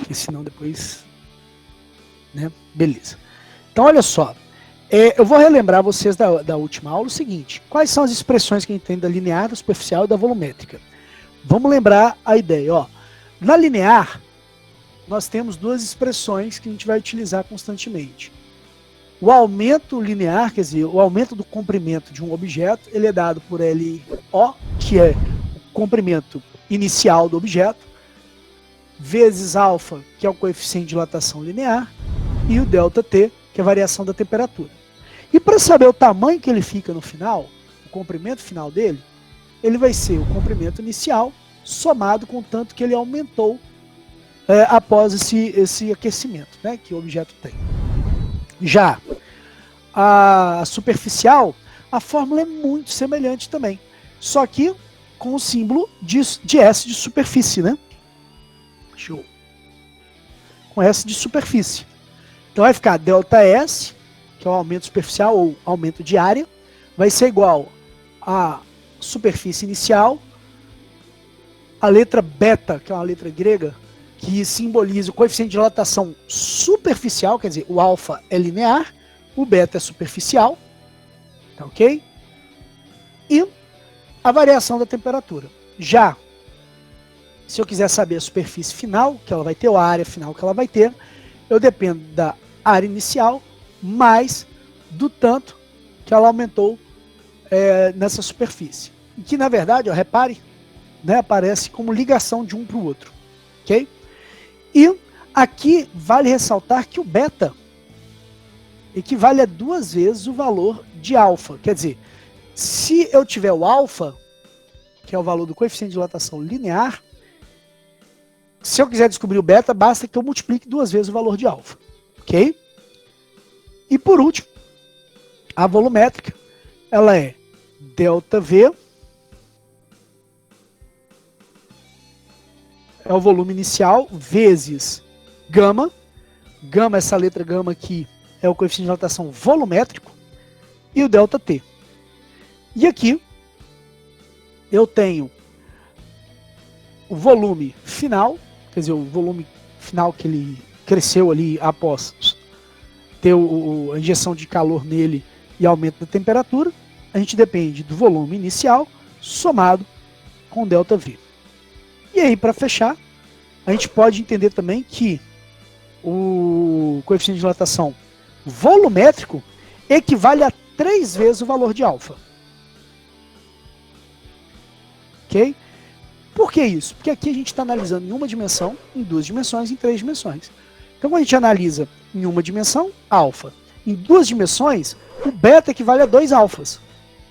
porque senão depois, né? Beleza. Então, olha só. Eu vou relembrar vocês da última aula o seguinte. Quais são as expressões que a gente tem da linear, da superficial e da volumétrica? Vamos lembrar a ideia. Ó. Na linear, nós temos duas expressões que a gente vai utilizar constantemente. O aumento linear, quer dizer, o aumento do comprimento de um objeto, ele é dado por LO, que é o comprimento inicial do objeto, vezes alfa, que é o coeficiente de dilatação linear, e o ΔT, que é a variação da temperatura. E para saber o tamanho que ele fica no final, o comprimento final dele, ele vai ser o comprimento inicial somado com o tanto que ele aumentou após esse aquecimento, né, que o objeto tem. Já a superficial, a fórmula é muito semelhante também, só que com o símbolo de S de superfície, né? Show. Com S de superfície. Então vai ficar ΔS, que é o aumento superficial ou aumento de área, vai ser igual a superfície inicial, a letra beta, que é uma letra grega, que simboliza o coeficiente de dilatação superficial, quer dizer, o alfa é linear, o beta é superficial, tá ok? E a variação da temperatura. Já, se eu quiser saber a superfície final que ela vai ter, ou a área final que ela vai ter, eu dependo da área inicial mais do tanto que ela aumentou nessa superfície. E que, na verdade, ó, repare, né, aparece como ligação de um para o outro. Ok? E aqui vale ressaltar que o beta equivale a 2 vezes o valor de alfa. Quer dizer, se eu tiver o alfa, que é o valor do coeficiente de dilatação linear, se eu quiser descobrir o beta, basta que eu multiplique 2 vezes o valor de alfa. Ok? E por último, a volumétrica, ela é ΔV, é o volume inicial, vezes gama. Gama, essa letra gama aqui, é o coeficiente de dilatação volumétrico, e o ΔT. E aqui, eu tenho o volume final, quer dizer, o volume final que ele cresceu ali após ter a injeção de calor nele e aumento da temperatura. A gente depende do volume inicial somado com ΔV. E aí, para fechar, a gente pode entender também que o coeficiente de dilatação volumétrico equivale a 3 vezes o valor de alfa. Ok? Por que isso? Porque aqui a gente está analisando em uma dimensão, em 2 dimensões, em 3 dimensões. Então, quando a gente analisa em uma dimensão, alfa. Em 2 dimensões, o beta equivale a 2 alfas.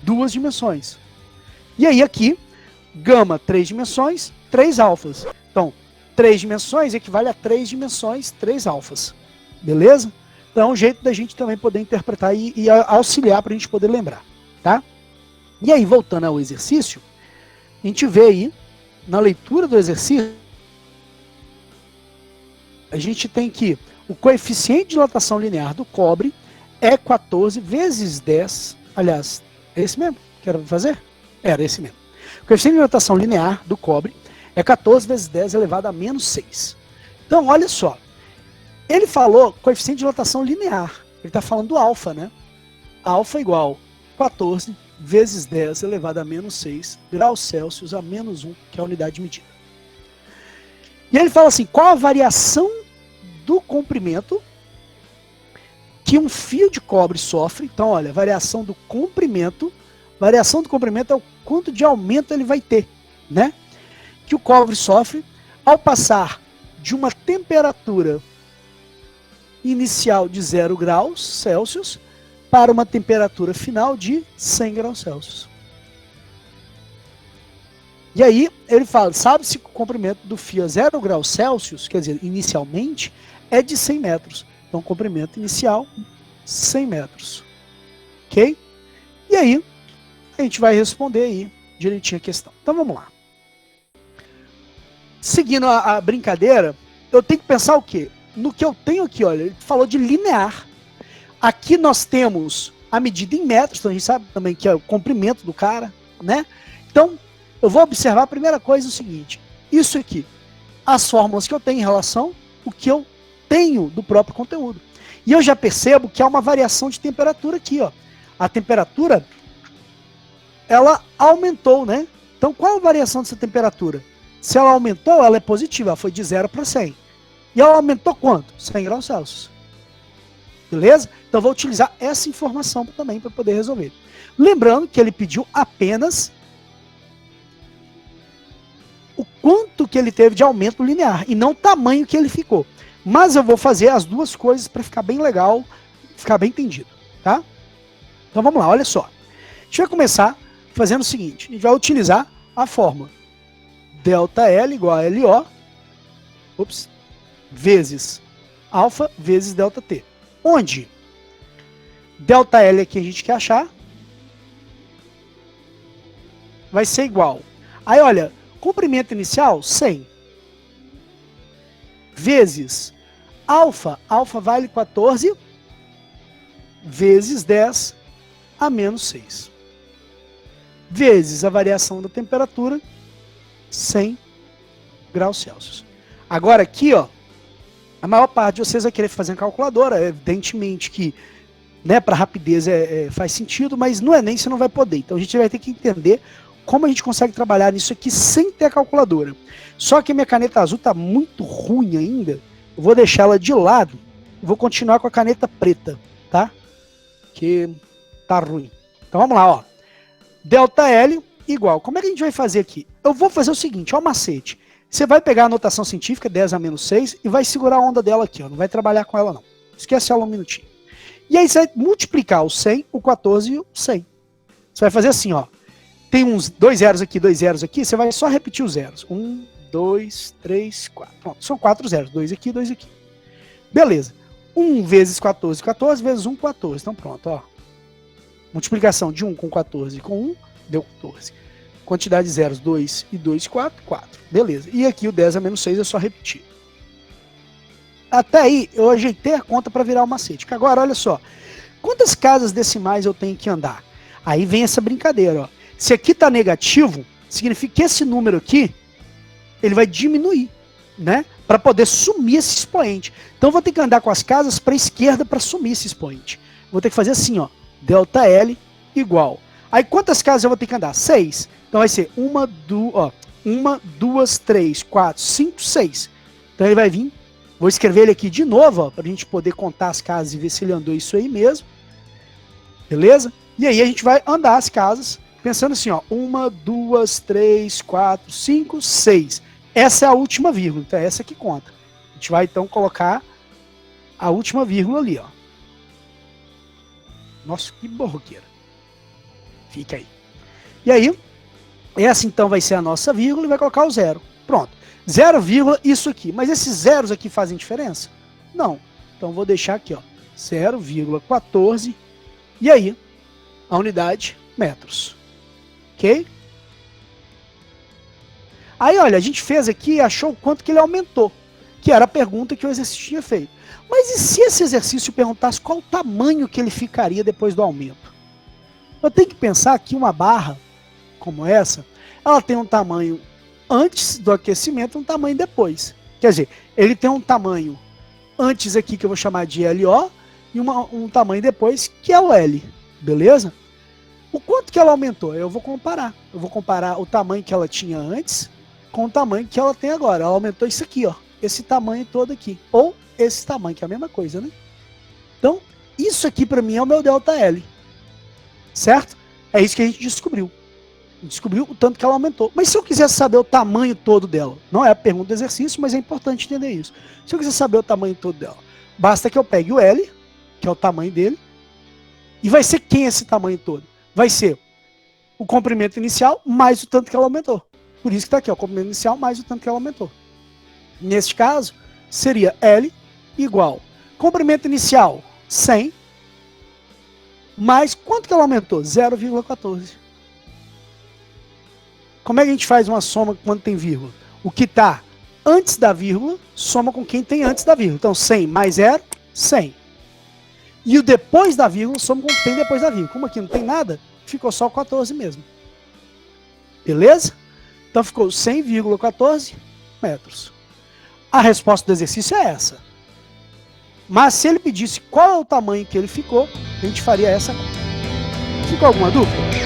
2 dimensões. E aí aqui, gama, 3 dimensões, 3 alfas. Então, 3 dimensões equivale a 3 dimensões, 3 alfas. Beleza? Então é um jeito da gente também poder interpretar e auxiliar para a gente poder lembrar. Tá? E aí, voltando ao exercício, a gente vê aí, na leitura do exercício, a gente tem que o coeficiente de dilatação linear do cobre é 14 vezes 10. Aliás, é esse mesmo que era fazer? Era esse mesmo. O coeficiente de dilatação linear do cobre é 14 vezes 10 elevado a menos 6. Então, olha só. Ele falou coeficiente de dilatação linear. Ele está falando do alfa, né? Alfa igual 14 vezes 10 elevado a menos 6 graus Celsius a menos 1, que é a unidade de medida. E ele fala assim, qual a variação do comprimento que um fio de cobre sofre? Então, olha, variação do comprimento é o quanto de aumento ele vai ter, né? Que o cobre sofre ao passar de uma temperatura inicial de 0 graus Celsius para uma temperatura final de 100 graus Celsius. E aí ele fala, sabe-se que o comprimento do fio a 0 graus Celsius, quer dizer, inicialmente, é de 100 metros. Então, comprimento inicial, 100 metros. Ok? E aí, a gente vai responder aí direitinho a questão. Então, vamos lá. Seguindo a brincadeira, eu tenho que pensar o quê? No que eu tenho aqui, olha, ele falou de linear. Aqui nós temos a medida em metros, então a gente sabe também que é o comprimento do cara, né? Então, eu vou observar a primeira coisa é o seguinte, isso aqui, as fórmulas que eu tenho em relação, que eu tenho do próprio conteúdo. E eu já percebo que há uma variação de temperatura aqui, ó. A temperatura, ela aumentou, né? Então, qual é a variação dessa temperatura? Se ela aumentou, ela é positiva, ela foi de 0 para 100. E ela aumentou quanto? 100 graus Celsius. Beleza? Então, vou utilizar essa informação também para poder resolver. Lembrando que ele pediu apenas o quanto que ele teve de aumento linear e não o tamanho que ele ficou. Mas eu vou fazer as duas coisas para ficar bem legal, ficar bem entendido, tá? Então vamos lá, olha só. A gente vai começar fazendo o seguinte, a gente vai utilizar a fórmula ΔL igual a LO, vezes alfa vezes ΔT. Onde ΔL aqui a gente quer achar vai ser igual. Aí olha, comprimento inicial 100 vezes alfa vale 14 vezes 10 a menos 6 vezes a variação da temperatura 100 graus Celsius. Agora aqui, ó, a maior parte de vocês vai querer fazer em calculadora, evidentemente que, né, para rapidez faz sentido, mas no Enem você não vai poder. Então a gente vai ter que entender como a gente consegue trabalhar nisso aqui sem ter a calculadora. Só que a minha caneta azul tá muito ruim ainda, eu vou deixar ela de lado e vou continuar com a caneta preta, tá? Que tá ruim. Então vamos lá, ó. ΔL igual. Como é que a gente vai fazer aqui? Eu vou fazer o seguinte, ó, o macete. Você vai pegar a notação científica, 10 a menos 6, e vai segurar a onda dela aqui, ó. Não vai trabalhar com ela, não. Esquece ela um minutinho. E aí você vai multiplicar o 100, o 14 e o 100. Você vai fazer assim, ó. Tem uns 2 zeros aqui, 2 zeros aqui, você vai só repetir os zeros. 1, 2, 3, 4. Pronto, são 4 zeros. 2 aqui, 2 aqui. Beleza. 1 vezes 14, 14 vezes 1, 14. Então pronto, ó. Multiplicação de 1 com 14 com 1, deu 14. Quantidade de zeros, 2 e 2, 4, 4. Beleza. E aqui o 10 a menos 6 é só repetir. Até aí eu ajeitei a conta para virar o macete. Agora, olha só. Quantas casas decimais eu tenho que andar? Aí vem essa brincadeira, ó. Se aqui está negativo, significa que esse número aqui, ele vai diminuir, né? Para poder sumir esse expoente. Então eu vou ter que andar com as casas para a esquerda para sumir esse expoente. Vou ter que fazer assim, ó. ΔL igual. Aí quantas casas eu vou ter que andar? 6. Então vai ser 1, 2, 3, 4, 5, 6. Então ele vai vir. Vou escrever ele aqui de novo, para a gente poder contar as casas e ver se ele andou isso aí mesmo. Beleza? E aí a gente vai andar as casas, pensando assim, ó. 1, 2, 3, 4, 5, 6. Essa é a última vírgula, então é essa que conta. A gente vai então colocar a última vírgula ali, ó. Nossa, que borroqueira. Fica aí. E aí, essa então vai ser a nossa vírgula e vai colocar o zero. Pronto. 0, isso aqui. Mas esses zeros aqui fazem diferença? Não. Então vou deixar aqui, ó. 0,14. E aí, a unidade metros. Ok? Aí, olha, a gente fez aqui e achou o quanto que ele aumentou. Que era a pergunta que o exercício tinha feito. Mas e se esse exercício perguntasse qual o tamanho que ele ficaria depois do aumento? Eu tenho que pensar que uma barra como essa, ela tem um tamanho antes do aquecimento e um tamanho depois. Quer dizer, ele tem um tamanho antes aqui que eu vou chamar de LO e um tamanho depois que é o L. Beleza? O quanto que ela aumentou? Eu vou comparar. Eu vou comparar o tamanho que ela tinha antes com o tamanho que ela tem agora. Ela aumentou isso aqui, ó. Esse tamanho todo aqui. Ou esse tamanho, que é a mesma coisa, né? Então, isso aqui para mim é o meu ΔL. Certo? É isso que a gente descobriu. Descobriu o tanto que ela aumentou. Mas se eu quiser saber o tamanho todo dela, não é a pergunta do exercício, mas é importante entender isso. Se eu quiser saber o tamanho todo dela, basta que eu pegue o L, que é o tamanho dele, e vai ser quem esse tamanho todo? Vai ser o comprimento inicial mais o tanto que ela aumentou. Por isso que está aqui, ó, o comprimento inicial mais o tanto que ela aumentou. Neste caso, seria L igual comprimento inicial 100, mais quanto que ela aumentou? 0,14. Como é que a gente faz uma soma quando tem vírgula? O que está antes da vírgula soma com quem tem antes da vírgula. Então 100 mais 0, 100. E o depois da vírgula soma com quem tem depois da vírgula. Como aqui não tem nada, ficou só o 14 mesmo. Beleza? Então ficou 100,14 metros. A resposta do exercício é essa. Mas se ele pedisse qual é o tamanho que ele ficou, a gente faria essa conta. Ficou alguma dúvida?